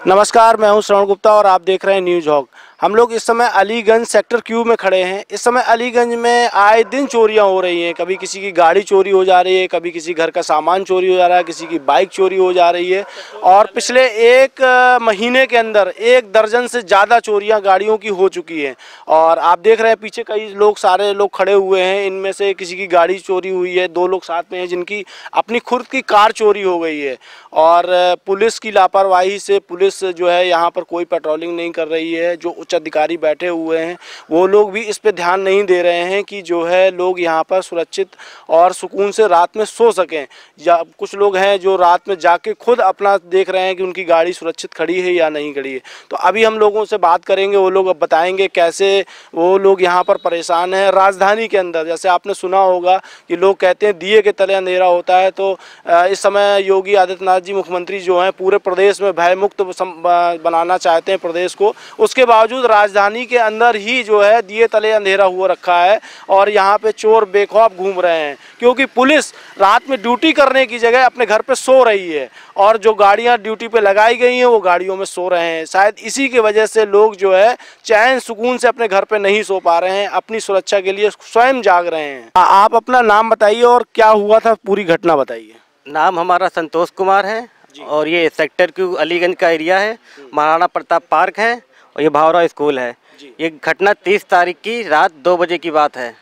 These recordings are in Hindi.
नमस्कार, मैं हूं श्रवण गुप्ता और आप देख रहे हैं न्यूज़ हॉक। हम लोग इस समय अलीगंज सेक्टर क्यू में खड़े हैं। इस समय अलीगंज में आए दिन चोरियां हो रही हैं। कभी किसी की गाड़ी चोरी हो जा रही है, कभी किसी घर का सामान चोरी हो जा रहा है, किसी की बाइक चोरी हो जा रही है। और पिछले एक महीने के अंदर 1 दर्जन से ज़्यादा चोरियां गाड़ियों की हो चुकी हैं। और आप देख रहे हैं पीछे कई लोग, सारे लोग खड़े हुए हैं। इनमें से किसी की गाड़ी चोरी हुई है, 2 लोग साथ में हैं जिनकी अपनी खुद की कार चोरी हो गई है। और पुलिस की लापरवाही से पुलिस जो है यहाँ पर कोई पेट्रोलिंग नहीं कर रही है। जो उच्च अधिकारी बैठे हुए हैं वो लोग भी इस पे ध्यान नहीं दे रहे हैं कि जो है लोग यहाँ पर सुरक्षित और सुकून से रात में सो सकें। या कुछ लोग हैं जो रात में जाके खुद अपना देख रहे हैं कि उनकी गाड़ी सुरक्षित खड़ी है या नहीं खड़ी है। तो अभी हम लोगों से बात करेंगे, वो लोग अब बताएंगे कैसे वो लोग यहाँ पर परेशान हैं। राजधानी के अंदर जैसे आपने सुना होगा कि लोग कहते हैं दिए के तले अंधेरा होता है, तो इस समय योगी आदित्यनाथ जी मुख्यमंत्री जो हैं पूरे प्रदेश में भय मुक्त बनाना चाहते हैं प्रदेश को। उसके बावजूद राजधानी के अंदर ही जो है दिए तले अंधेरा हुआ रखा है और यहाँ पे चोर बेखौफ घूम रहे हैं, क्योंकि पुलिस रात में ड्यूटी करने की जगह अपने घर पे सो रही है और जो गाड़ियाँ ड्यूटी पे लगाई गई हैं वो गाड़ियों में सो रहे हैं। शायद इसी की वजह से लोग जो है चैन सुकून से अपने घर पे नहीं सो पा रहे हैं, अपनी सुरक्षा के लिए स्वयं जाग रहे हैं। आप अपना नाम बताइए और क्या हुआ था, पूरी घटना बताइए। नाम हमारा संतोष कुमार है और ये सेक्टर क्यू अलीगंज का एरिया है। महाराणा प्रताप पार्क है और ये भावरा स्कूल है। ये घटना 30 तारीख की रात 2 बजे की बात है।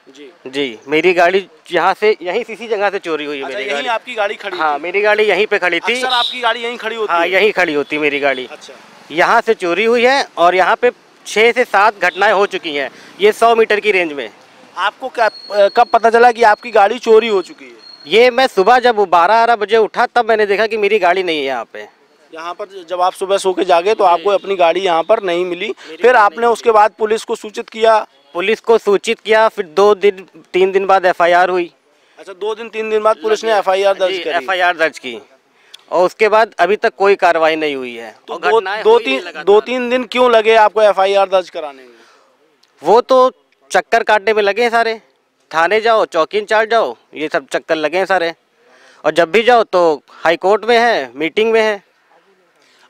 जी मेरी गाड़ी यहाँ से यहीं इसी जगह से चोरी हुई है। अच्छा, मेरी यहीं गाड़ी आपकी गाड़ी खड़ी? हाँ, मेरी गाड़ी यहीं पे खड़ी थी। अक्सर आपकी गाड़ी यहीं खड़ी होती है? हाँ, यहीं खड़ी होती मेरी गाड़ी। अच्छा। यहाँ से चोरी हुई है और यहाँ पे 6 से 7 घटनाएं हो चुकी हैं, ये 100 मीटर की रेंज में। आपको कब पता चला कि आपकी गाड़ी चोरी हो चुकी है? ये मैं सुबह जब 12-12 बजे उठा तब मैंने देखा कि मेरी गाड़ी नहीं है यहाँ पे। यहाँ पर जब आप सुबह सो के जागे तो आपको अपनी गाड़ी यहाँ पर नहीं मिली। फिर आपने उसके बाद पुलिस को सूचित किया? पुलिस को सूचित किया, फिर 2-3 दिन बाद FIR हुई। अच्छा, 2-3 दिन बाद पुलिस ने FIR दर्ज करी? FIR दर्ज की और उसके बाद अभी तक कोई कार्रवाई नहीं हुई है। तो 2-3 दिन क्यों लगे आपको FIR दर्ज कराने में? वो तो चक्कर काटने में लगे हैं सारे। थाने जाओ, चौकी इंचार्ज जाओ, ये सब चक्कर लगे हैं सारे। और जब भी जाओ तो हाई कोर्ट में है, मीटिंग में है।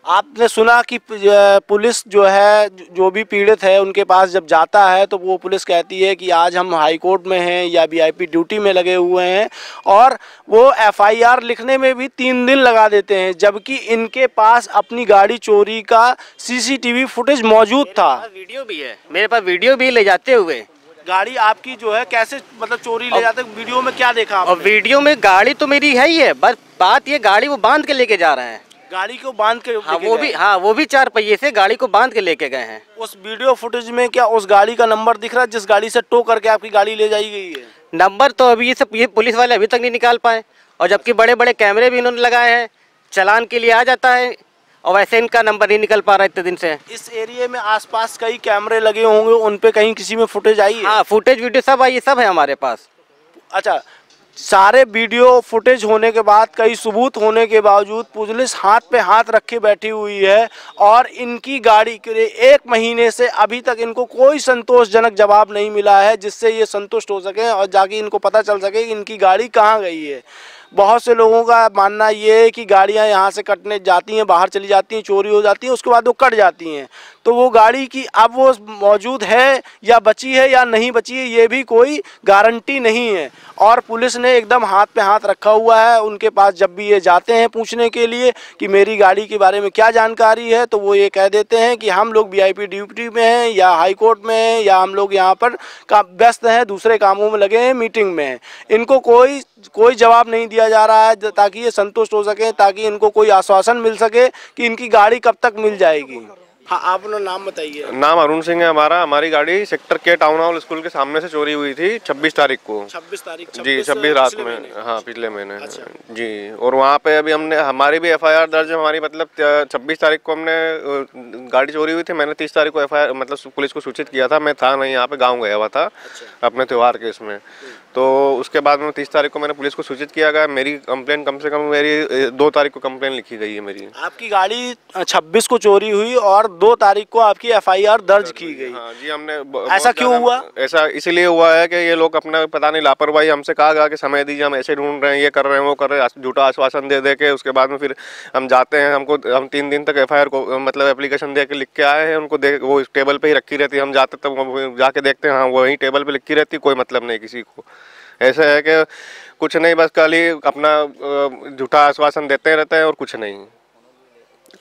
आपने सुना कि पुलिस जो है, जो भी पीड़ित है उनके पास जब जाता है तो वो पुलिस कहती है कि आज हम हाई कोर्ट में हैं या VIP ड्यूटी में लगे हुए हैं, और वो FIR लिखने में भी 3 दिन लगा देते हैं, जबकि इनके पास अपनी गाड़ी चोरी का CCTV फुटेज मौजूद था। वीडियो भी है मेरे पास, वीडियो भी ले जाते हुए। गाड़ी आपकी जो है कैसे मतलब चोरी ले जाते, वीडियो में क्या देखा आपने? और वीडियो में गाड़ी तो मेरी है ही है, बस बात ये गाड़ी वो बांध के लेके जा रहे हैं। गाड़ी को बांध के? हाँ, वो भी 4 पहिए से गाड़ी को बांध के लेके गए हैं। उस वीडियो फुटेज में क्या उस गाड़ी का नंबर दिख रहा है जिस गाड़ी से टो करके आपकी गाड़ी ले जाई गई है? नंबर तो अभी ये पुलिस वाले अभी तक नहीं निकाल पाए, और जबकि बड़े बड़े कैमरे भी इन्होंने लगाए हैं, चालान के लिए आ जाता है, और वैसे इनका नंबर नहीं निकल पा रहा इतने दिन से। इस एरिया में आसपास कई कैमरे लगे होंगे, उन पे कहीं किसी में फुटेज आई है? हाँ, फुटेज वीडियो सब आई, सब है हमारे पास। अच्छा, सारे वीडियो फुटेज होने के बाद, कई सबूत होने के बावजूद पुलिस हाथ पे हाथ रखे बैठी हुई है और इनकी गाड़ी के 1 महीने से अभी तक इनको कोई संतोषजनक जवाब नहीं मिला है जिससे ये संतुष्ट हो सके और जाके इनको पता चल सके कि इनकी गाड़ी कहाँ गई है। बहुत से लोगों का मानना ये है कि गाड़ियां यहाँ से कटने जाती हैं, बाहर चली जाती हैं, चोरी हो जाती हैं, उसके बाद वो कट जाती हैं, तो वो गाड़ी की अब वो मौजूद है या बची है या नहीं बची है ये भी कोई गारंटी नहीं है। और पुलिस ने एकदम हाथ पे हाथ रखा हुआ है उनके पास। जब भी ये जाते हैं पूछने के लिए कि मेरी गाड़ी के बारे में क्या जानकारी है, तो वो ये कह देते हैं कि हम लोग VIP ड्यूटी में हैं या हाई कोर्ट में हैं या हम लोग यहाँ पर व्यस्त हैं, दूसरे कामों में लगे हैं, मीटिंग में हैं। इनको कोई जवाब नहीं दिया जा रहा है ताकि ये संतुष्ट हो सके, ताकि इनको कोई आश्वासन मिल सके कि इनकी गाड़ी कब तक मिल जाएगी। हाँ, आप अपना नाम बताइए। नाम अरुण सिंह है हमारा। हमारी गाड़ी सेक्टर के टाउन हॉल स्कूल के सामने से चोरी हुई थी 26 तारीख को। 26 तारीख? जी, 26 रात में। हाँ, पिछले महीने। अच्छा। जी, और वहाँ पे अभी हमारी भी FIR दर्ज है। हमारी मतलब 26 तारीख को हमने गाड़ी चोरी हुई थी, मैंने 30 तारीख को FIR मतलब पुलिस को सूचित किया था। मैं था नहीं यहाँ पे, गाँव गया हुआ था अपने त्यौहार के इसमें। तो उसके बाद में 30 तारीख को मैंने पुलिस को सूचित किया गया। मेरी कंप्लेन कम से कम मेरी 2 तारीख को कंप्लेन लिखी गई है मेरी। आपकी गाड़ी 26 को चोरी हुई और 2 तारीख को आपकी FIR दर्ज की गई। हाँ जी, हमने ऐसा क्यों हुआ? ऐसा इसलिए हुआ है कि ये लोग अपना पता नहीं लापरवाही, हमसे कहा गया कि समय दीजिए, हम ऐसे ढूंढ रहे हैं, ये कर रहे हैं, वो कर रहे हैं, झूठा आश्वासन दे दे के उसके बाद में फिर हम जाते हैं। हम 3 दिन तक FIR को मतलब एप्लीकेशन दे के लिख के आए हैं, उनको दे वो टेबल पे ही रखी रहती है। हम जाते तब जाके देखते हैं, हाँ वही टेबल पे लिखी रहती, कोई मतलब नहीं किसी को। ऐसा है कि कुछ नहीं, बस खाली अपना झूठा आश्वासन देते रहते हैं और कुछ नहीं,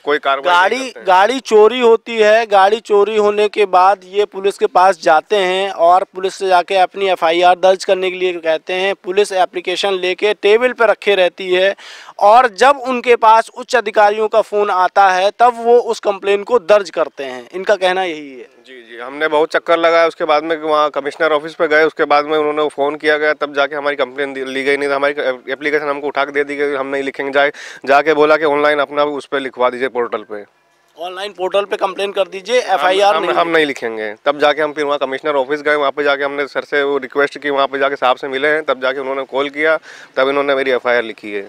कोई कार्रवाई। गाड़ी चोरी होती है, गाड़ी चोरी होने के बाद ये पुलिस के पास जाते हैं और पुलिस से जाके अपनी FIR दर्ज करने के लिए कहते हैं। पुलिस एप्लीकेशन लेके टेबल पर रखे रहती है और जब उनके पास उच्च अधिकारियों का फ़ोन आता है तब वो उस कंप्लेन को दर्ज करते हैं। इनका कहना यही है। जी, हमने बहुत चक्कर लगाया, उसके बाद में वहाँ कमिश्नर ऑफिस पे गए, उसके बाद में उन्होंने फ़ोन किया गया, तब जाके हमारी कंप्लेन ली गई। नहीं तो हमारी एप्लीकेशन हमको उठा के दे दी गई, हम नहीं लिखेंगे। जाके बोला कि ऑनलाइन अपना उस पर लिखवा दीजिए, पोर्टल पे, ऑनलाइन पोर्टल पे कंप्लेन कर दीजिए, FIR हम नहीं लिखेंगे। तब जाके हम फिर वहाँ कमिश्नर ऑफिस गए, वहाँ पे जाके हमने सर से वो रिक्वेस्ट की, वहाँ पे जाके साहब से मिले हैं, तब जाके उन्होंने कॉल किया, तब इन्होंने मेरी FIR लिखी है।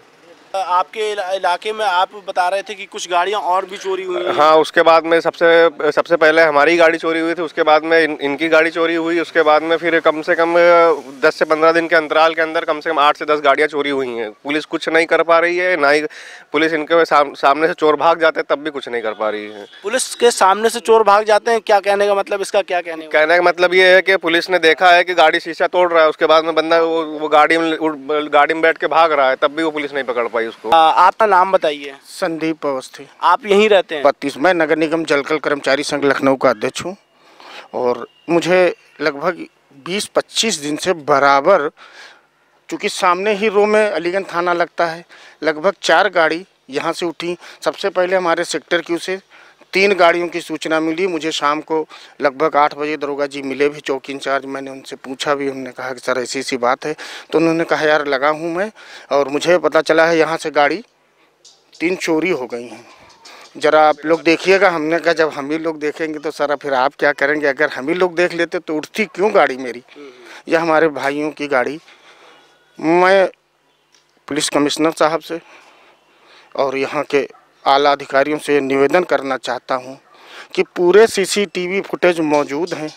आपके इलाके में आप बता रहे थे कि कुछ गाड़ियां और भी चोरी हुई हैं। हाँ, उसके बाद में सबसे पहले हमारी गाड़ी चोरी हुई थी, उसके बाद में इनकी गाड़ी चोरी हुई, उसके बाद में फिर कम से कम 10 से 15 दिन के अंतराल के अंदर कम से कम 8 से 10 गाड़ियाँ चोरी हुई हैं। पुलिस कुछ नहीं कर पा रही है, ना ही पुलिस इनके सामने से चोर भाग जाते हैं तब भी कुछ नहीं कर पा रही है। पुलिस के सामने से चोर भाग जाते हैं, क्या कहने का मतलब, इसका क्या कहने का मतलब ये है कि पुलिस ने देखा है कि गाड़ी शीशा तोड़ रहा है, उसके बाद में बंदा वो गाड़ी में बैठ के भाग रहा है, तब भी वो पुलिस नहीं पकड़ पाई उसको। आपका नाम बताइए। संदीप अवस्थी। आप यहीं रहते हैं? 32। मैं नगर निगम जलकल कर्मचारी संघ लखनऊ का अध्यक्ष हूँ और मुझे लगभग 20-25 दिन से बराबर, चूँकि सामने ही रो में अलीगंज थाना लगता है, लगभग 4 गाड़ी यहाँ से उठी। सबसे पहले हमारे सेक्टर क्यू से 3 गाड़ियों की सूचना मिली। मुझे शाम को लगभग 8 बजे दरोगा जी मिले भी, चौकी इंचार्ज। मैंने उनसे पूछा भी, हमने कहा कि सर ऐसी सी बात है, तो उन्होंने कहा यार लगा हूँ मैं, और मुझे पता चला है यहाँ से गाड़ी 3 चोरी हो गई हैं, ज़रा आप लोग देखिएगा। हमने कहा जब हम ही लोग देखेंगे तो सर फिर आप क्या करेंगे, अगर हम ही लोग देख लेते तो उठती क्यों गाड़ी मेरी। यह हमारे भाइयों की गाड़ी। मैं पुलिस कमिश्नर साहब से और यहाँ के आला अधिकारियों से निवेदन करना चाहता हूँ कि पूरे CCTV फुटेज मौजूद हैं,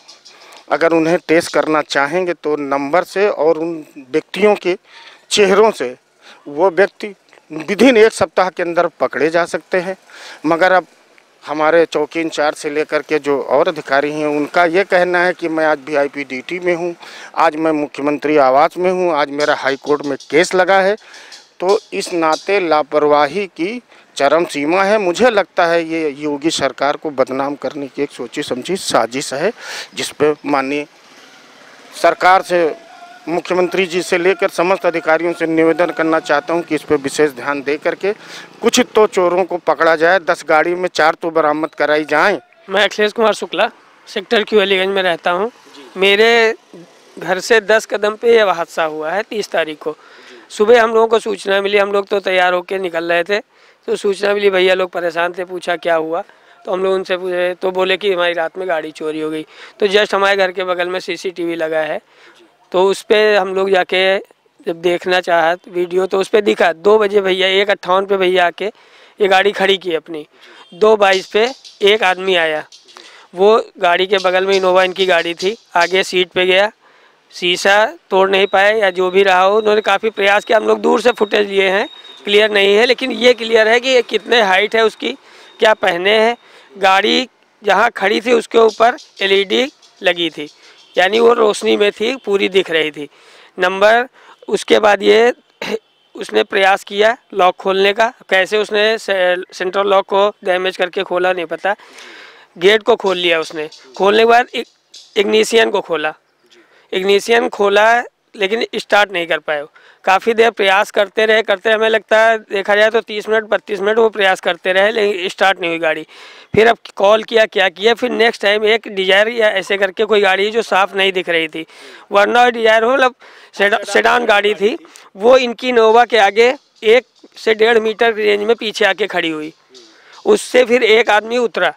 अगर उन्हें टेस्ट करना चाहेंगे तो नंबर से और उन व्यक्तियों के चेहरों से वो व्यक्ति विदिन 1 सप्ताह के अंदर पकड़े जा सकते हैं। मगर अब हमारे चौकी इंचार्ज से लेकर के जो और अधिकारी हैं, उनका ये कहना है कि मैं आज VIP ड्यूटी में हूँ, आज मैं मुख्यमंत्री आवास में हूँ, आज मेरा हाई कोर्ट में केस लगा है। तो इस नाते लापरवाही की चरम सीमा है। मुझे लगता है ये योगी सरकार को बदनाम करने की एक सोची समझी साजिश है, जिस पे माननीय सरकार से, मुख्यमंत्री जी से लेकर समस्त अधिकारियों से निवेदन करना चाहता हूं कि इस पर विशेष ध्यान दे करके कुछ तो चोरों को पकड़ा जाए। 10 गाड़ी में 4 तो बरामद कराई जाएं। मैं अखिलेश कुमार शुक्ला, सेक्टर क्यू अलीगंज में रहता हूं। मेरे घर से 10 कदम पे यह हादसा हुआ है 30 तारीख को। सुबह हम लोगों को सूचना मिली, हम लोग तो तैयार होकर निकल रहे थे, तो सूचना मिली, भैया लोग परेशान थे, पूछा क्या हुआ, तो हम लोग उनसे पूछे तो बोले कि हमारी रात में गाड़ी चोरी हो गई। तो जस्ट हमारे घर के बगल में CCTV लगा है, तो उस पर हम लोग जाके जब देखना चाहा वीडियो तो उस पर दिखा 2 बजे भैया 1:58 पे भैया आके ये गाड़ी खड़ी की अपनी। 2:22 पे एक आदमी आया, वो गाड़ी के बगल में इनोवा इनकी गाड़ी थी, आगे सीट पे गया, शीशा तोड़ नहीं पाए या जो भी रहा हो, उन्होंने काफ़ी प्रयास किया। हम लोग दूर से फुटेज लिए हैं, क्लियर नहीं है, लेकिन ये क्लियर है कि ये कितने हाइट है उसकी, क्या पहने हैं। गाड़ी जहाँ खड़ी थी उसके ऊपर LED लगी थी, यानी वो रोशनी में थी, पूरी दिख रही थी नंबर। उसके बाद ये उसने प्रयास किया लॉक खोलने का, कैसे उसने सेंट्रल लॉक को डैमेज करके खोला नहीं पता, गेट को खोल लिया उसने। खोलने के बाद इग्निशियन को खोला, इग्निशियन खोला लेकिन स्टार्ट नहीं कर पाए। काफ़ी देर प्रयास करते रहे, हमें लगता है देखा जाए तो 30 मिनट 32 मिनट वो प्रयास करते रहे, लेकिन स्टार्ट नहीं हुई गाड़ी। फिर अब कॉल किया, क्या किया, फिर नेक्स्ट टाइम एक डिजायर या ऐसे करके कोई गाड़ी जो साफ़ नहीं दिख रही थी, वरना डिजायर हो मतलब सेडान गाड़ी थी, वो इनकी इनोवा के आगे 1 से 1.5 मीटर की रेंज में पीछे आके खड़ी हुई। उससे फिर एक आदमी उतरा,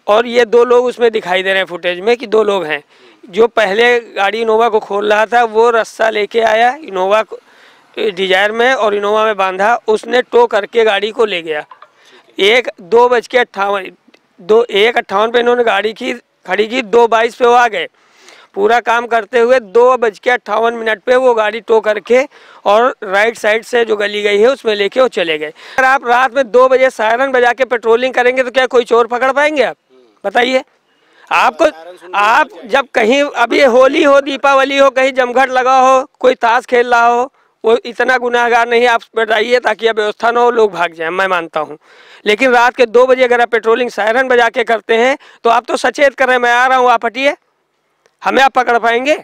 और ये 2 लोग उसमें दिखाई दे रहे हैं फुटेज में कि 2 लोग हैं। जो पहले गाड़ी इनोवा को खोल रहा था वो रस्सा लेके आया इनोवा डिजायर में और इनोवा में बांधा, उसने टो करके गाड़ी को ले गया। 1:58 पे इन्होंने गाड़ी की खड़ी की, 2:22 पे वो आ गए। पूरा काम करते हुए 2:58 पे वो गाड़ी टो करके और राइट साइड से जो गली गई है उसमें लेके वो चले गए। अगर आप रात में 2 बजे सायरन बजा के पेट्रोलिंग करेंगे तो क्या कोई चोर पकड़ पाएंगे आप? बताइए। आपको आप जब कहीं अभी होली हो, दीपावली हो, कहीं जमघट लगा हो, कोई ताश खेल रहा हो, वो इतना गुनाहगार नहीं, आप बताइए, ताकि अब व्यवस्था न हो, लोग भाग जाएं, मैं मानता हूं। लेकिन रात के 2 बजे अगर आप पेट्रोलिंग सायरन बजा के करते हैं तो आप तो सचेत कर रहे हैं मैं आ रहा हूँ, आप हटिए, हमें आप पकड़ पाएंगे?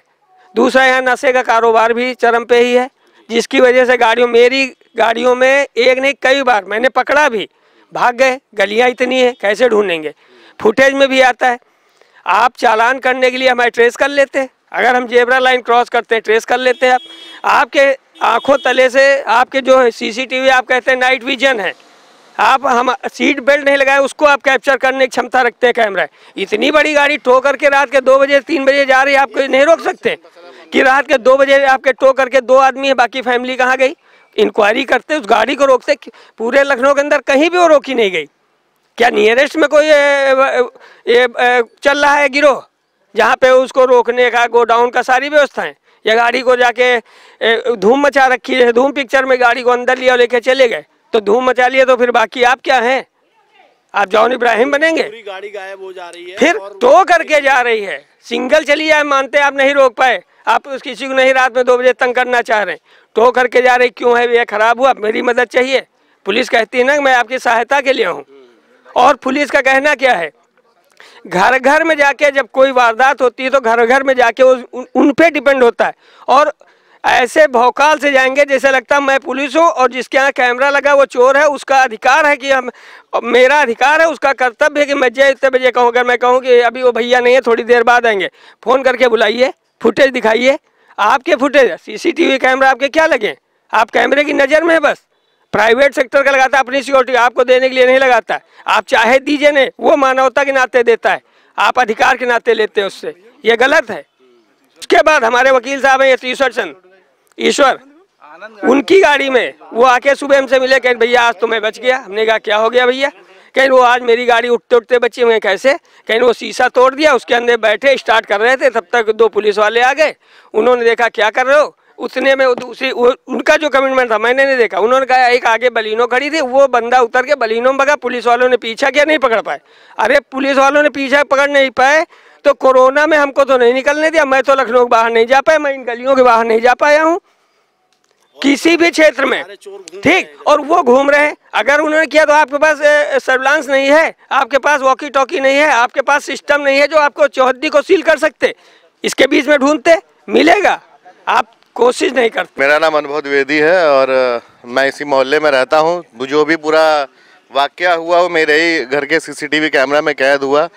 दूसरा, यहाँ नशे का कारोबार भी चरम पे ही है, जिसकी वजह से मेरी गाड़ियों में एक नहीं कई बार मैंने पकड़ा भी, भाग गए। गलियाँ इतनी है, कैसे ढूंढेंगे? फुटेज में भी आता है। आप चालान करने के लिए हमें ट्रेस कर लेते हैं, अगर हम जेब्रा लाइन क्रॉस करते हैं ट्रेस कर लेते हैं। आपके आंखों तले से आपके जो है CCTV, आप कहते हैं नाइट विजन है, आप हम सीट बेल्ट नहीं लगाए उसको आप कैप्चर करने की क्षमता रखते हैं कैमरा। इतनी बड़ी गाड़ी टो करके रात के 2 बजे 3 बजे जा रही है, आप नहीं रोक सकते कि रात के 2 बजे आपके टो करके 2 आदमी है, बाकी फैमिली कहाँ गई? इंक्वायरी करते, उस गाड़ी को रोकते। पूरे लखनऊ के अंदर कहीं भी वो रोकी नहीं गई। क्या नियरेस्ट में कोई चल रहा है गिरोह जहाँ पे उसको रोकने का, गोडाउन का सारी व्यवस्था है? या गाड़ी को जाके धूम मचा रखी है? धूम पिक्चर में गाड़ी को अंदर लिया और लेके चले गए, तो धूम मचा लिया, तो फिर बाकी आप क्या हैं? आप जॉन इब्राहिम बनेंगे? पूरी गाड़ी गायब हो जा रही है, फिर टो करके जा रही है। सिंगल चली जाए, मानते आप नहीं रोक पाए, आप उस किसी को नहीं रात में 2 बजे तंग करना चाह रहे हैं, टो करके जा रही क्यों है? ये खराब हुआ, मेरी मदद चाहिए। पुलिस कहती है ना मैं आपकी सहायता के लिए हूँ। और पुलिस का कहना क्या है? घर घर में जाके जब कोई वारदात होती है तो घर घर में जाके उन पे डिपेंड होता है, और ऐसे भौकाल से जाएंगे जैसे लगता है मैं पुलिस हूँ और जिसके यहाँ कैमरा लगा वो चोर है। उसका अधिकार है कि हम, मेरा अधिकार है, उसका कर्तव्य है कि मैं इतने बजे कहूँ। अगर मैं कहूँ कि अभी वो भैया नहीं है, थोड़ी देर बाद आएंगे, फ़ोन करके बुलाइए, फुटेज दिखाइए। आपके फुटेज CCTV कैमरा आपके क्या लगे? आप कैमरे की नज़र में है बस। प्राइवेट सेक्टर का लगाता है अपनी सिक्योरिटी, आपको देने के लिए नहीं लगाता। आप चाहे दीजिए नहीं, वो मानवता के नाते देता है, आप अधिकार के नाते लेते हैं उससे, ये गलत है। उसके बाद हमारे वकील साहब हैं ईश्वर, उनकी गाड़ी में वो आके सुबह हमसे मिले, कहें भैया आज तो मैं बच गया। हमने कहा क्या हो गया भैया? कहीं वो आज मेरी गाड़ी उठते उठते बची हुए। कैसे? कहीं वो शीशा तोड़ दिया, उसके अंदर बैठे स्टार्ट कर रहे थे, तब तक 2 पुलिस वाले आ गए। उन्होंने देखा क्या कर रहे हो, उतने में वो दूसरी उनका जो कमिटमेंट था मैंने नहीं देखा। उन्होंने कहा एक आगे बलिनो खड़ी थी, वो बंदा उतर के बलिनो में भगा, पुलिस वालों ने पीछा किया, नहीं पकड़ पाए। अरे पुलिस वालों ने पीछा पकड़ नहीं पाए तो कोरोना में हमको तो नहीं निकलने दिया। मैं तो लखनऊ के बाहर नहीं जा पाया, मैं इन गलियों के बाहर नहीं जा पाया हूँ किसी भी क्षेत्र में, ठीक। और वो घूम रहे हैं। अगर उन्होंने किया तो आपके पास सर्विलांस नहीं है, आपके पास वॉकी टॉकी नहीं है, आपके पास सिस्टम नहीं है जो आपको चौहद्दी को सील कर सकते। इसके बीच में ढूंढते मिलेगा, आप कोशिश नहीं करते। मेरा नाम अनुभव द्विवेदी है और मैं इसी मोहल्ले में रहता हूँ। जो भी पूरा वाकया हुआ वो मेरे ही घर के CCTV कैमरा में कैद हुआ।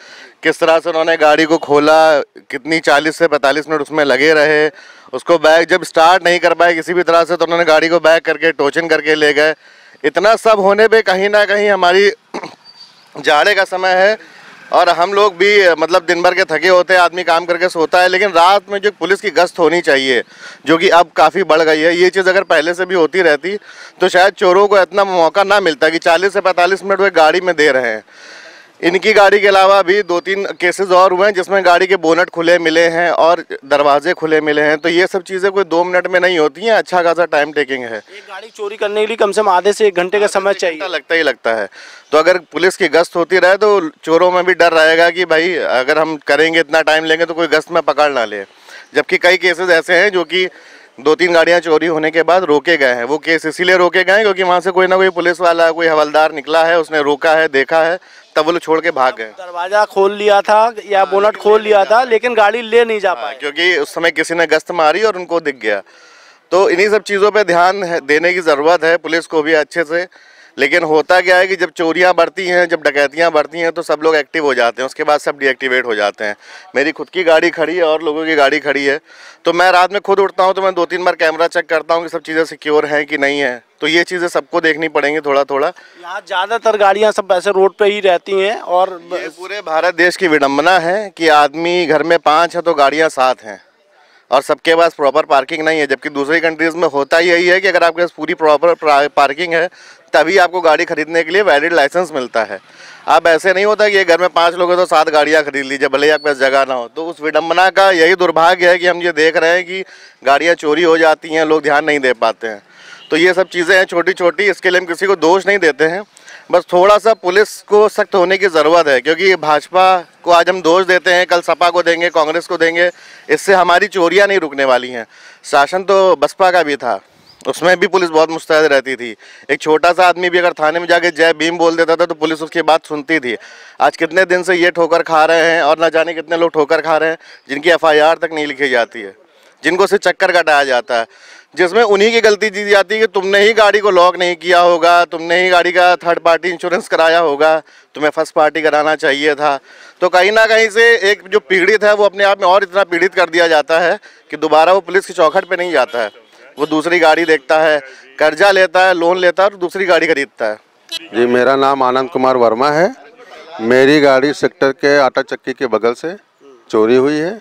किस तरह से उन्होंने गाड़ी को खोला, कितनी 40 से 45 मिनट उसमें लगे रहे, उसको बैग जब स्टार्ट नहीं कर पाए किसी भी तरह से तो उन्होंने गाड़ी को बैक करके टोचन करके ले गए। इतना सब होने पे कहीं ना कहीं हमारी जाड़े का समय है और हम लोग भी मतलब दिन भर के थके होते हैं, आदमी काम करके सोता है, लेकिन रात में जो पुलिस की गश्त होनी चाहिए जो कि अब काफ़ी बढ़ गई है, ये चीज़ अगर पहले से भी होती रहती तो शायद चोरों को इतना मौका ना मिलता कि 40 से 45 मिनट वो गाड़ी में दे रहे हैं। इनकी गाड़ी के अलावा भी 2-3 केसेस और हुए हैं जिसमें गाड़ी के बोनट खुले मिले हैं और दरवाजे खुले मिले हैं। तो ये सब चीज़ें कोई 2 मिनट में नहीं होती हैं, अच्छा खासा टाइम टेकिंग है। एक गाड़ी चोरी करने के लिए कम से कम आधे से 1 घंटे का समय चाहिए, लगता ही लगता है। तो अगर पुलिस की गश्त होती रहे तो चोरों में भी डर रहेगा कि भाई अगर हम करेंगे इतना टाइम लेंगे तो कोई गश्त में पकड़ ना ले। जबकि कई केसेस ऐसे हैं जो कि 2-3 गाड़ियाँ चोरी होने के बाद रोके गए हैं। वो केस इसीलिए रोके गए हैं क्योंकि वहाँ से कोई ना कोई पुलिस वाला, कोई हवलदार निकला है, उसने रोका है, देखा है, तब वो लोग छोड़ के भाग गए। दरवाजा खोल लिया था या बोनट खोल लिया था लेकिन गाड़ी ले नहीं जा पाए क्योंकि उस समय किसी ने गश्त मारी और उनको दिख गया। तो इन्हीं सब चीज़ों पे ध्यान देने की ज़रूरत है पुलिस को भी अच्छे से। लेकिन होता क्या है कि जब चोरियां बढ़ती हैं, जब डकैतियां बढ़ती हैं तो सब लोग एक्टिव हो जाते हैं, उसके बाद सब डीएक्टिवेट हो जाते हैं। मेरी खुद की गाड़ी खड़ी है और लोगों की गाड़ी खड़ी है, तो मैं रात में खुद उठता हूं तो मैं 2-3 बार कैमरा चेक करता हूं कि सब चीज़ें सिक्योर हैं कि नहीं है। तो ये चीज़ें सबको देखनी पड़ेंगी थोड़ा थोड़ा। यहाँ ज़्यादातर गाड़ियाँ सब ऐसे रोड पे ही रहती हैं और ये पूरे भारत देश की विडंबना है कि आदमी घर में 5 है तो गाड़ियाँ 7 हैं और सबके पास प्रॉपर पार्किंग नहीं है, जबकि दूसरी कंट्रीज़ में होता यही है कि अगर आपके पास पूरी प्रॉपर पार्किंग है तभी आपको गाड़ी खरीदने के लिए वैलिड लाइसेंस मिलता है। अब ऐसे नहीं होता कि ये घर में 5 लोग हैं तो 7 गाड़ियाँ खरीद लीजिए भले ही आपके पास जगह ना हो। तो उस विडंबना का यही दुर्भाग्य है कि हम ये देख रहे हैं कि गाड़ियाँ चोरी हो जाती हैं, लोग ध्यान नहीं दे पाते हैं। तो ये सब चीज़ें हैं छोटी छोटी, इसके लिए हम किसी को दोष नहीं देते हैं, बस थोड़ा सा पुलिस को सख्त होने की ज़रूरत है, क्योंकि भाजपा को आज हम दोष देते हैं, कल सपा को देंगे, कांग्रेस को देंगे, इससे हमारी चोरियां नहीं रुकने वाली हैं। शासन तो बसपा का भी था, उसमें भी पुलिस बहुत मुस्तैद रहती थी। एक छोटा सा आदमी भी अगर थाने में जाके जय भीम बोल देता था तो पुलिस उसकी बात सुनती थी। आज कितने दिन से ये ठोकर खा रहे हैं और न जाने कितने लोग ठोकर खा रहे हैं जिनकी FIR तक नहीं लिखी जाती है, जिनको सिर्फ चक्कर कटाया जाता है, जिसमें उन्हीं की गलती दी जाती है कि तुमने ही गाड़ी को लॉक नहीं किया होगा, तुमने ही गाड़ी का थर्ड पार्टी इंश्योरेंस कराया होगा, तुम्हें फर्स्ट पार्टी कराना चाहिए था। तो कहीं ना कहीं से एक जो पीड़ित है वो अपने आप में और इतना पीड़ित कर दिया जाता है कि दोबारा वो पुलिस की चौखट पे नहीं जाता है, वो दूसरी गाड़ी देखता है, कर्जा लेता है, लोन लेता है और दूसरी गाड़ी खरीदता है। जी, मेरा नाम आनंद कुमार वर्मा है। मेरी गाड़ी सेक्टर के आटा चक्की के बगल से चोरी हुई है,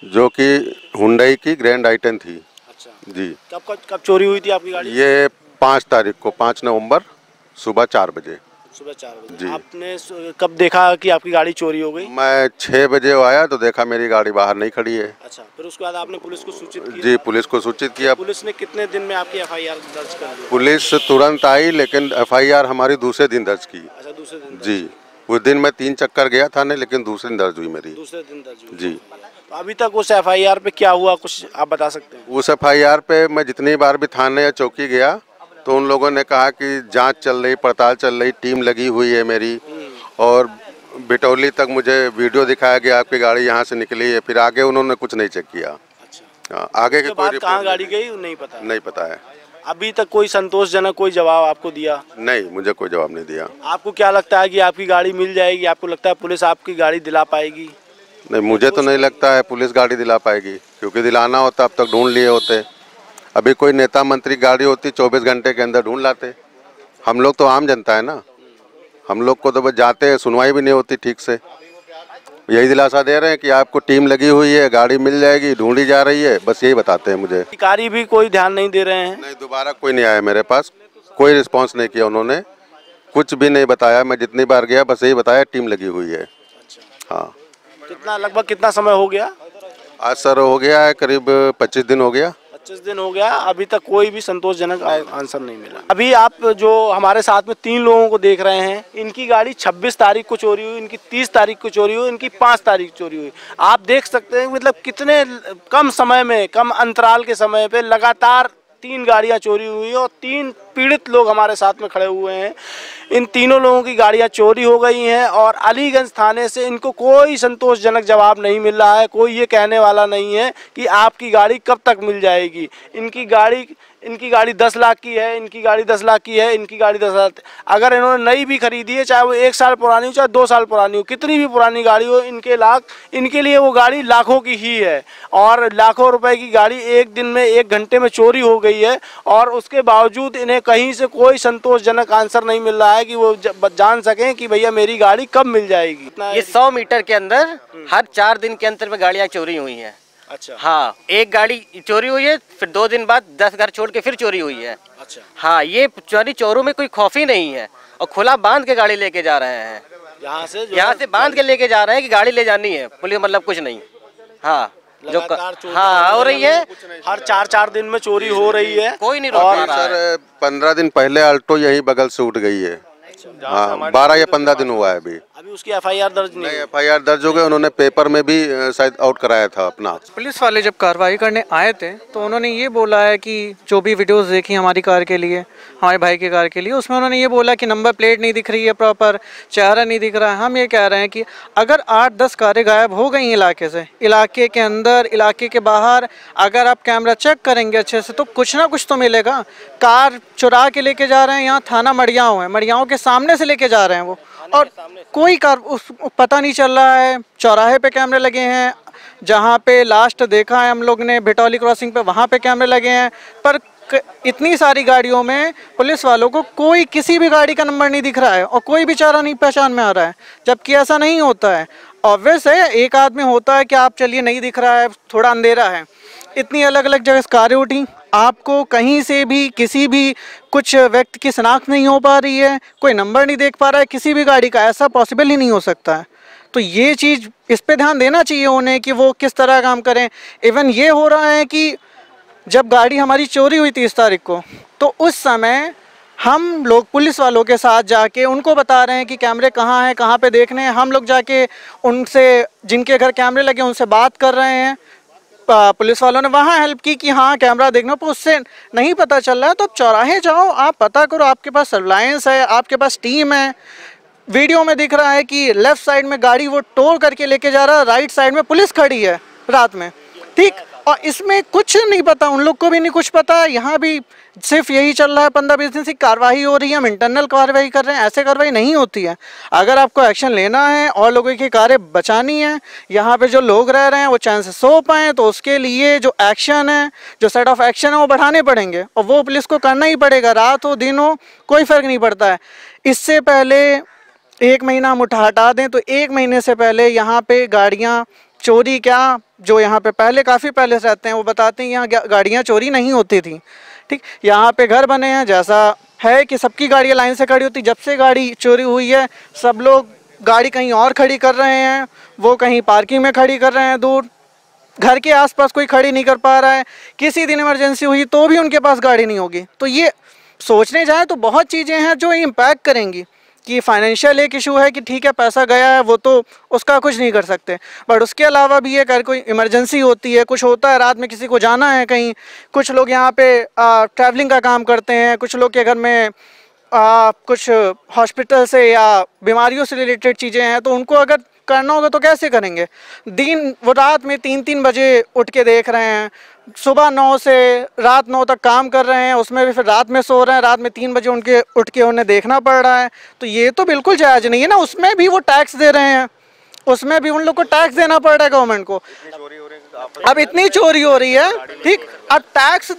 जो कि हुंडई की ग्रैंड i10 थी। अच्छा जी। कब चोरी हुई थी आपकी गाड़ी? ये 5 तारीख को, 5 नवंबर सुबह 4 बजे। सुबह 4 बजे जी। आपने कब देखा कि आपकी गाड़ी चोरी हो गई? मैं 6 बजे आया तो देखा मेरी गाड़ी बाहर नहीं खड़ी है। अच्छा, फिर उसके बाद आपने पुलिस को सूचित किया? जी, पुलिस को सूचित किया। पुलिस ने कितने दिन में आपकी FIR दर्ज कर दी? पुलिस तुरंत आई, लेकिन FIR हमारी दूसरे दिन दर्ज की। अच्छा, दूसरे दिन? जी, उस दिन मैं 3 चक्कर गया थाने, लेकिन दूसरे दिन दर्ज हुई मेरी। दूसरे दिन दर्ज हुई? जी। तो अभी तक उस FIR पे क्या हुआ, कुछ आप बता सकते हैं? उस FIR पे मैं जितनी बार भी थाने या चौकी गया तो उन लोगों ने कहा कि जांच चल रही, पड़ताल चल रही, टीम लगी हुई है मेरी, और बिटौली तक मुझे वीडियो दिखाया गया आपकी गाड़ी यहाँ से निकली है, फिर आगे उन्होंने कुछ नहीं चेक किया। अच्छा, आगे के कोई कहाँ गाड़ी गई नहीं पता? नहीं पता है। अभी तक कोई संतोषजनक कोई जवाब आपको दिया? नहीं, मुझे कोई जवाब नहीं दिया। आपको क्या लगता है कि आपकी गाड़ी मिल जाएगी? आपको लगता है पुलिस आपकी गाड़ी दिला पाएगी? नहीं, मुझे तो नहीं लगता है पुलिस गाड़ी दिला पाएगी, क्योंकि दिलाना होता अब तक ढूंढ लिए होते। अभी कोई नेता मंत्री गाड़ी होती 24 घंटे के अंदर ढूंढ लाते। हम लोग तो आम जनता है ना, हम लोग को तो बस जाते हैं, सुनवाई भी नहीं होती ठीक से। यही दिलासा दे रहे हैं कि आपको टीम लगी हुई है, गाड़ी मिल जाएगी, ढूंढी जा रही है, बस यही बताते हैं मुझे। अधिकारी भी कोई ध्यान नहीं दे रहे हैं? नहीं, दोबारा कोई नहीं आया मेरे पास, कोई रिस्पॉन्स नहीं किया उन्होंने, कुछ भी नहीं बताया। मैं जितनी बार गया बस यही बताया टीम लगी हुई है। हाँ। लगभग कितना समय हो गया? आज सर हो गया है करीब 25 दिन हो गया। 25 दिन हो गया, अभी तक कोई भी संतोषजनक आंसर नहीं मिला। अभी आप जो हमारे साथ में 3 लोगों को देख रहे हैं, इनकी गाड़ी 26 तारीख को चोरी हुई, इनकी 30 तारीख को चोरी हुई, इनकी 5 तारीख चोरी हुई। आप देख सकते हैं मतलब कितने कम समय में, कम अंतराल के समय पे लगातार 3 गाड़ियां चोरी हुई और 3 पीड़ित लोग हमारे साथ में खड़े हुए हैं। इन तीनों लोगों की गाड़ियां चोरी हो गई हैं और अलीगंज थाने से इनको कोई संतोषजनक जवाब नहीं मिल रहा है। कोई ये कहने वाला नहीं है कि आपकी गाड़ी कब तक मिल जाएगी। इनकी गाड़ी 10 लाख की है, इनकी गाड़ी 10 लाख की है, इनकी गाड़ी 10 लाख। अगर इन्होंने नई भी खरीदी है, चाहे वो 1 साल पुरानी हो, चाहे 2 साल पुरानी हो, कितनी भी पुरानी गाड़ी हो, इनके लिए वो गाड़ी लाखों की ही है। और लाखों रुपए की गाड़ी एक दिन में, 1 घंटे में चोरी हो गई है और उसके बावजूद इन्हें कहीं से कोई संतोषजनक आंसर नहीं मिल रहा है कि वो जान सकें कि भैया मेरी गाड़ी कब मिल जाएगी। ये 100 मीटर के अंदर हर 4 दिन के अंतर में गाड़ियाँ चोरी हुई हैं। अच्छा। हाँ, एक गाड़ी चोरी हुई है, फिर 2 दिन बाद 10 घर छोड़ के फिर चोरी हुई है। अच्छा। हाँ, ये चोरी चोरों में कोई खौफ ही नहीं है और खुला बांध के गाड़ी लेके जा रहे हैं। यहाँ से बांध के लेके जा रहे हैं कि गाड़ी ले जानी है, पुलिस मतलब कुछ नहीं। हाँ, जो हाँ हो रही है, हर 4-4 दिन में चोरी हो रही है, कोई नहीं रोक पा रहा है। सर 15 दिन पहले अल्टो यहीं बगल से उठ गई है। हाँ, 12 या 15 दिन हुआ है अभी उसकी FIR दर्ज नहीं। FIR दर्ज हो गए, उन्होंने पेपर में भी शायद आउट कराया था अपना। पुलिस वाले जब कार्रवाई करने आए थे तो उन्होंने ये बोला है कि जो भी वीडियोस देखी हमारी कार के लिए, हमारे भाई की कार के लिए, उसमें उन्होंने ये बोला कि नंबर प्लेट नहीं दिख रही है, प्रॉपर चेहरा नहीं दिख रहा है। हम ये कह रहे हैं कि अगर 8-10 कारें गायब हो गई इलाके से, इलाके के अंदर, इलाके के बाहर, अगर आप कैमरा चेक करेंगे अच्छे से तो कुछ ना कुछ तो मिलेगा। कार चुरा के लेके जा रहे हैं, यहाँ थाना मड़ियाँव है, मड़ियाँव के सामने से लेके जा रहे हैं वो, और कोई कार पता नहीं चल रहा है। चौराहे पे कैमरे लगे हैं, जहाँ पे लास्ट देखा है हम लोग ने बिटौली क्रॉसिंग पे, वहाँ पे कैमरे लगे हैं, पर इतनी सारी गाड़ियों में पुलिस वालों को कोई किसी भी गाड़ी का नंबर नहीं दिख रहा है और कोई भी चारा नहीं पहचान में आ रहा है, जबकि ऐसा नहीं होता है। ऑब्वियस है, एक आदमी होता है कि आप चलिए नहीं दिख रहा है, थोड़ा अंधेरा है। इतनी अलग अलग जगह कारें उठी, आपको कहीं से भी किसी भी कुछ व्यक्ति की शिनाख्त नहीं हो पा रही है, कोई नंबर नहीं देख पा रहा है किसी भी गाड़ी का, ऐसा पॉसिबल ही नहीं हो सकता है। तो ये चीज़, इस पे ध्यान देना चाहिए उन्हें कि वो किस तरह काम करें। इवन ये हो रहा है कि जब गाड़ी हमारी चोरी हुई 30 तारीख को, तो उस समय हम लोग पुलिस वालों के साथ जाके उनको बता रहे हैं कि कैमरे कहाँ हैं, कहाँ पे देखने हैं। हम लोग जाके उनसे, जिनके घर कैमरे लगे, उनसे बात कर रहे हैं। पुलिस वालों ने वहाँ हेल्प की कि हाँ कैमरा देखना, पर उससे नहीं पता चल रहा है। तो आप चौराहे जाओ, आप पता करो, आपके पास सर्विलांस है, आपके पास टीम है। वीडियो में दिख रहा है कि लेफ्ट साइड में गाड़ी वो टोल करके लेके जा रहा है, राइट साइड में पुलिस खड़ी है रात में, ठीक। और इसमें कुछ नहीं पता, उन लोग को भी नहीं कुछ पता। यहाँ भी सिर्फ यही चल रहा है, 15-20 दिन से कार्रवाई हो रही है, हम इंटरनल कार्रवाई कर रहे हैं। ऐसे कार्रवाई नहीं होती है। अगर आपको एक्शन लेना है और लोगों की कारें बचानी है, यहाँ पे जो लोग रह रहे हैं वो चैन से सो पाएँ, तो उसके लिए जो एक्शन है, जो सेट ऑफ एक्शन है, वो बढ़ाने पड़ेंगे और वो पुलिस को करना ही पड़ेगा। रात हो दिन हो कोई फ़र्क नहीं पड़ता है। इससे पहले 1 महीना हम हटा दें तो 1 महीने से पहले यहाँ पे गाड़ियाँ चोरी, क्या जो यहाँ पे पहले काफ़ी पहले से रहते हैं वो बताते हैं यहाँ गाड़ियाँ चोरी नहीं होती थी, ठीक। यहाँ पे घर बने हैं, जैसा है कि सबकी गाड़ियाँ लाइन से खड़ी होती। जब से गाड़ी चोरी हुई है, सब लोग गाड़ी कहीं और खड़ी कर रहे हैं, वो कहीं पार्किंग में खड़ी कर रहे हैं दूर, घर के आसपास कोई खड़ी नहीं कर पा रहा है। किसी दिन इमरजेंसी हुई तो भी उनके पास गाड़ी नहीं होगी। तो ये सोचने जाए तो बहुत चीज़ें हैं जो इम्पैक्ट करेंगी। कि फाइनेंशियल एक इशू है कि ठीक है पैसा गया है, वो तो उसका कुछ नहीं कर सकते, बट उसके अलावा भी अगर कोई इमरजेंसी होती है, कुछ होता है, रात में किसी को जाना है कहीं, कुछ लोग यहाँ पे ट्रैवलिंग का काम करते हैं, कुछ लोग के घर में कुछ हॉस्पिटल से या बीमारियों से रिलेटेड चीज़ें हैं, तो उनको अगर करना होगा तो कैसे करेंगे। दिन वो रात में 3-3 बजे उठ के देख रहे हैं, सुबह 9 से रात 9 तक काम कर रहे हैं, उसमें भी फिर रात में सो रहे हैं, रात में 3 बजे उनके उठ के उन्हें देखना पड़ रहा है। तो ये तो बिल्कुल जायज़ नहीं है ना। उसमें भी वो टैक्स दे रहे हैं, उसमें भी उन लोग को टैक्स देना पड़ रहा है गवर्नमेंट को। अब इतनी चोरी हो रही है, ठीक, अब टैक्स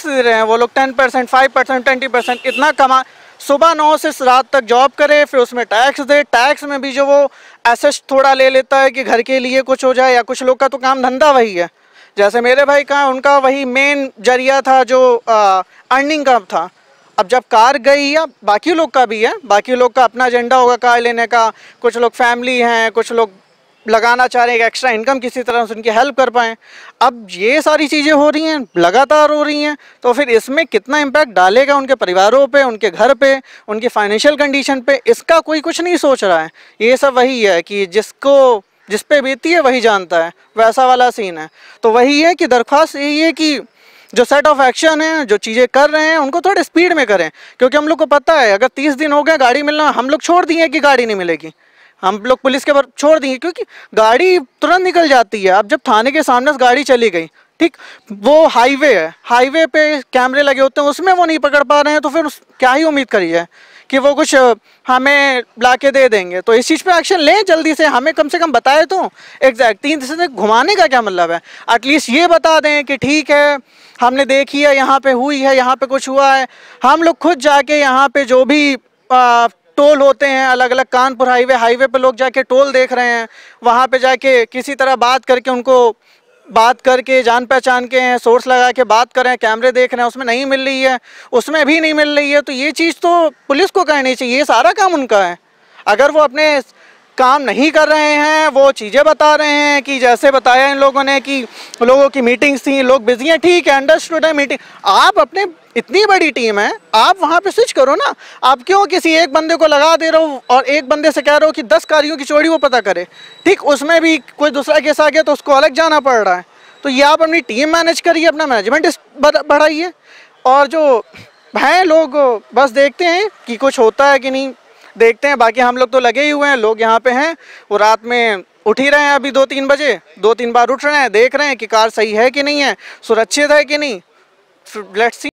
दे रहे हैं वो लोग 10%, 5%, 20%, इतना कमा। सुबह 9 से रात तक जॉब करे, फिर उसमें टैक्स दे। टैक्स में भी जो वो एसेट थोड़ा ले लेता है कि घर के लिए कुछ हो जाए, या कुछ लोग का तो काम धंधा वही है। जैसे मेरे भाई का, उनका वही मेन जरिया था जो अर्निंग का था। अब जब कार गई, या बाकी लोग का भी है, बाकी लोग का अपना एजेंडा होगा कार लेने का, कुछ लोग फैमिली हैं, कुछ लोग लगाना चाह रहे हैं एक्स्ट्रा इनकम किसी तरह से उनकी हेल्प कर पाएँ। अब ये सारी चीज़ें हो रही हैं, लगातार हो रही हैं, तो फिर इसमें कितना इम्पैक्ट डालेगा उनके परिवारों पे, उनके घर पे, उनकी फाइनेंशियल कंडीशन पे, इसका कोई कुछ नहीं सोच रहा है। ये सब वही है कि जिस पे बीती है वही जानता है, वैसा वाला सीन है। तो वही है कि दरख्वास्त यही है कि जो सेट ऑफ एक्शन है, जो चीज़ें कर रहे हैं, उनको थोड़े स्पीड में करें, क्योंकि हम लोग को पता है अगर 30 दिन हो गए गाड़ी मिलना, हम लोग छोड़ दिए कि गाड़ी नहीं मिलेगी, हम लोग पुलिस के पर छोड़ दिए, क्योंकि गाड़ी तुरंत निकल जाती है। अब जब थाने के सामने से गाड़ी चली गई, ठीक, वो हाईवे है, हाईवे पे कैमरे लगे होते हैं, उसमें वो नहीं पकड़ पा रहे हैं, तो फिर क्या ही उम्मीद करी जाए कि वो कुछ हमें ला के दे देंगे। तो इस चीज़ पे एक्शन लें जल्दी से, हमें कम से कम बताए तो एग्जैक्ट 3 दिन से घुमाने का क्या मतलब है। एटलीस्ट ये बता दें कि ठीक है हमने देखी है, यहाँ पे हुई है, यहाँ पे कुछ हुआ है। हम लोग खुद जाके यहाँ पे जो भी टोल होते हैं, अलग अलग कानपुर हाईवे पे लोग जाके टोल देख रहे हैं, वहाँ पे जाके किसी तरह बात करके, उनको बात करके जान पहचान के हैं, सोर्स लगा के बात कर रहे हैं, कैमरे देख रहे हैं, उसमें नहीं मिल रही है, उसमें भी नहीं मिल रही है। तो ये चीज़ तो पुलिस को करनी चाहिए, ये सारा काम उनका है। अगर वो अपने काम नहीं कर रहे हैं, वो चीज़ें बता रहे हैं कि जैसे बताया इन लोगों ने कि लोगों की मीटिंग्स थी, लोग बिजी हैं, ठीक है, अंडरस्टूड है मीटिंग। आप अपने, इतनी बड़ी टीम है, आप वहाँ पे स्विच करो ना। आप क्यों किसी एक बंदे को लगा दे रहे हो और एक बंदे से कह रहे हो कि 10 गाड़ियों की चोरी वो पता करे, ठीक, उसमें भी कोई दूसरा केस आ गया तो उसको अलग जाना पड़ रहा है। तो ये आप अपनी टीम मैनेज करिए, अपना मैनेजमेंट बढ़ाइए, और जो हैं लोग बस देखते हैं कि कुछ होता है कि नहीं, देखते हैं। बाकी हम लोग तो लगे ही हुए हैं, लोग यहाँ पे हैं, वो रात में उठ ही रहे हैं, अभी 2-3 बजे 2-3 बार उठ रहे हैं, देख रहे हैं कि कार सही है कि नहीं है, सुरक्षित है कि नहीं। Let's see.